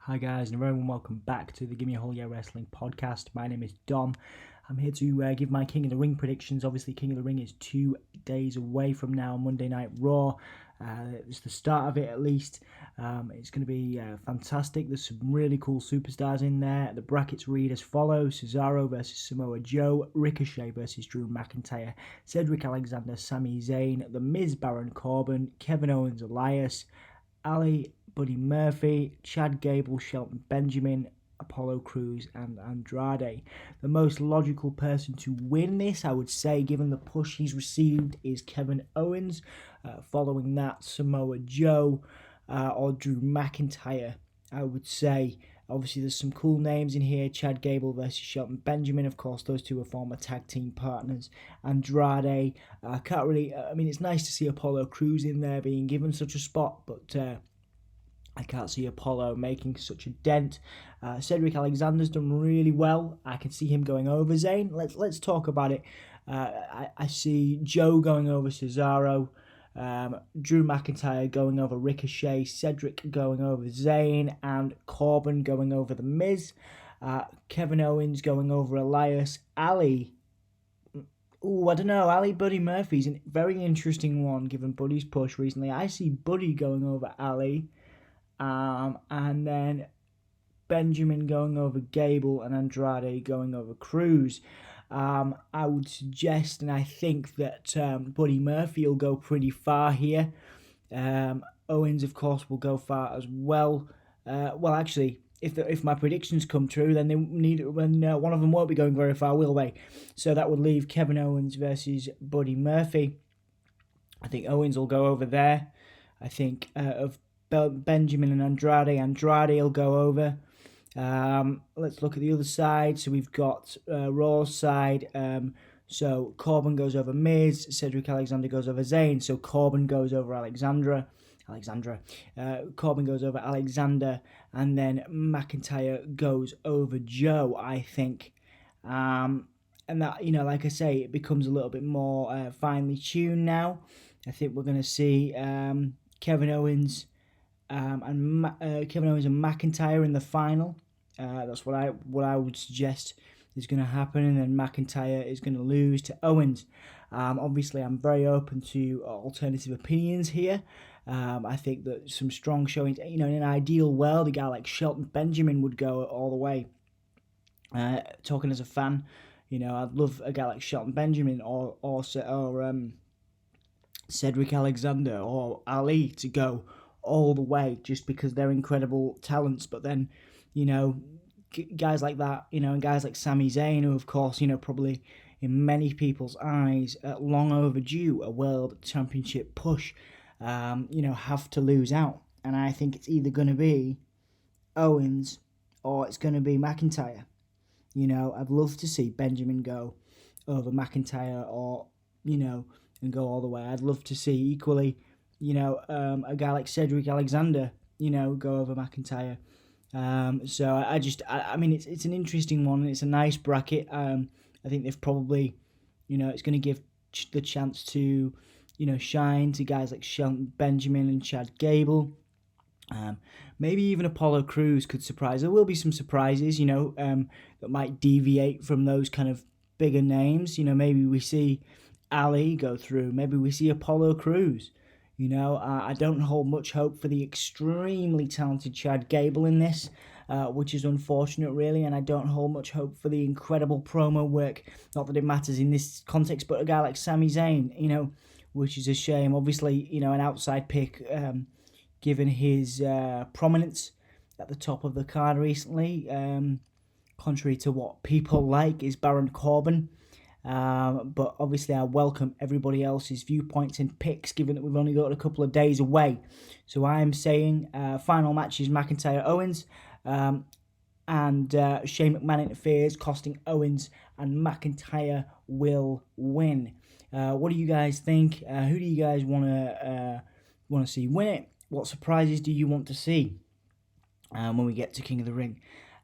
Hi guys, and a very warm welcome back to the Gimme a Whole Year Wrestling podcast. My name is Dom. I'm here to give my King of the Ring predictions. Obviously, King of the Ring is 2 days away from now, Monday Night Raw. It's the start of it at least. It's going to be fantastic. There's some really cool superstars in there. The brackets read as follows: Cesaro versus Samoa Joe, Ricochet versus Drew McIntyre, Cedric Alexander, Sami Zayn, The Miz, Baron Corbin, Kevin Owens, Elias, Ali, Buddy Murphy, Chad Gable, Shelton Benjamin, Apollo Crews, and Andrade. The most logical person to win this, I would say, given the push he's received, is Kevin Owens. Following that, Samoa Joe or Drew McIntyre, I would say. Obviously, there's some cool names in here. Chad Gable versus Shelton Benjamin. Of course, those two are former tag team partners. Andrade. Can't really... it's nice to see Apollo Crews in there being given such a spot, but I can't see Apollo making such a dent. Cedric Alexander's done really well. I can see him going over Zayn. Let's talk about it. I see Joe going over Cesaro. Drew McIntyre going over Ricochet, Cedric going over Zayn, and Corbin going over The Miz. Kevin Owens going over Elias. Ali. I don't know. Ali Buddy Murphy's a very interesting one given Buddy's push recently. I see Buddy going over Ali. And then Benjamin going over Gable and Andrade going over Crews. I would suggest, and I think that Buddy Murphy will go pretty far here. Owens, of course, will go far as well. Actually, if my predictions come true, then one of them won't be going very far, will they? So that would leave Kevin Owens versus Buddy Murphy. I think Owens will go over there. I think of Benjamin and Andrade will go over. Let's look at the other side. So we've got Raw's side. So Corbin goes over Miz, Cedric Alexander goes over Zayn. So Corbin goes over Corbin goes over Alexander, and then McIntyre goes over Joe, I think. And that, like I say, it becomes a little bit more finely tuned now. I think we're going to see Kevin Owens and McIntyre in the final. That's what I would suggest is going to happen, and then McIntyre is going to lose to Owens. Obviously, I'm very open to alternative opinions here. I think that some strong showings. In an ideal world, a guy like Shelton Benjamin would go all the way. Talking as a fan, I'd love a guy like Shelton Benjamin or Cedric Alexander or Ali to go all the way, just because they're incredible talents. But then, guys like that, and guys like Sami Zayn, who of course, probably in many people's eyes, long overdue a world championship push, have to lose out. And I think it's either going to be Owens or it's going to be McIntyre. I'd love to see Benjamin go over McIntyre or, and go all the way. I'd love to see equally, a guy like Cedric Alexander, go over McIntyre. So it's an interesting one. It's a nice bracket. I think they've probably, it's going to give the chance to, shine to guys like Shelton Benjamin and Chad Gable. Maybe even Apollo Crews could surprise. There will be some surprises, that might deviate from those kind of bigger names. Maybe we see Ali go through. Maybe we see Apollo Crews. I don't hold much hope for the extremely talented Chad Gable in this, which is unfortunate, really, and I don't hold much hope for the incredible promo work, not that it matters in this context, but a guy like Sami Zayn, which is a shame. Obviously, an outside pick, given his prominence at the top of the card recently, contrary to what people like, is Baron Corbin. But obviously I welcome everybody else's viewpoints and picks, given that we've only got a couple of days away. So I am saying final match is McIntyre-Owens, and Shane McMahon interferes, costing Owens, and McIntyre will win. What do you guys think? Who do you guys want to see win it? What surprises do you want to see when we get to King of the Ring?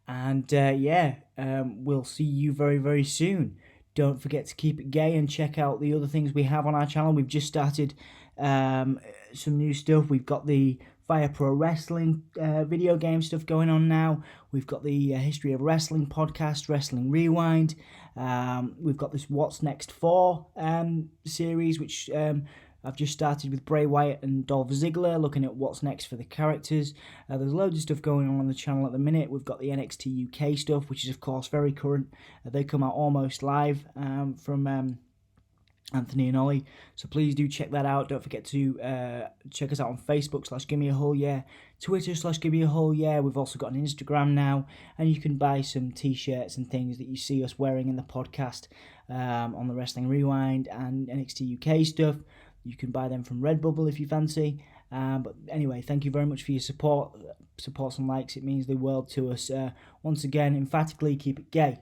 And we'll see you very, very soon. Don't forget to keep it gay and check out the other things we have on our channel. We've just started some new stuff. We've got the Fire Pro Wrestling video game stuff going on now. We've got the History of Wrestling podcast, Wrestling Rewind. We've got this What's Next For series, which I've just started with Bray Wyatt and Dolph Ziggler, looking at what's next for the characters. There's loads of stuff going on the channel at the minute. We've got the NXT UK stuff, which is of course very current. They come out almost live from Anthony and Ollie, so please do check that out. Don't forget to check us out on Facebook /GimmeAWholeYear, Twitter /GimmeAWholeYear. We've also got an Instagram now, and you can buy some t-shirts and things that you see us wearing in the podcast on the Wrestling Rewind and NXT UK stuff. You can buy them from Redbubble if you fancy. But anyway, thank you very much for your support. Supports and likes, it means the world to us. Once again, emphatically keep it gay.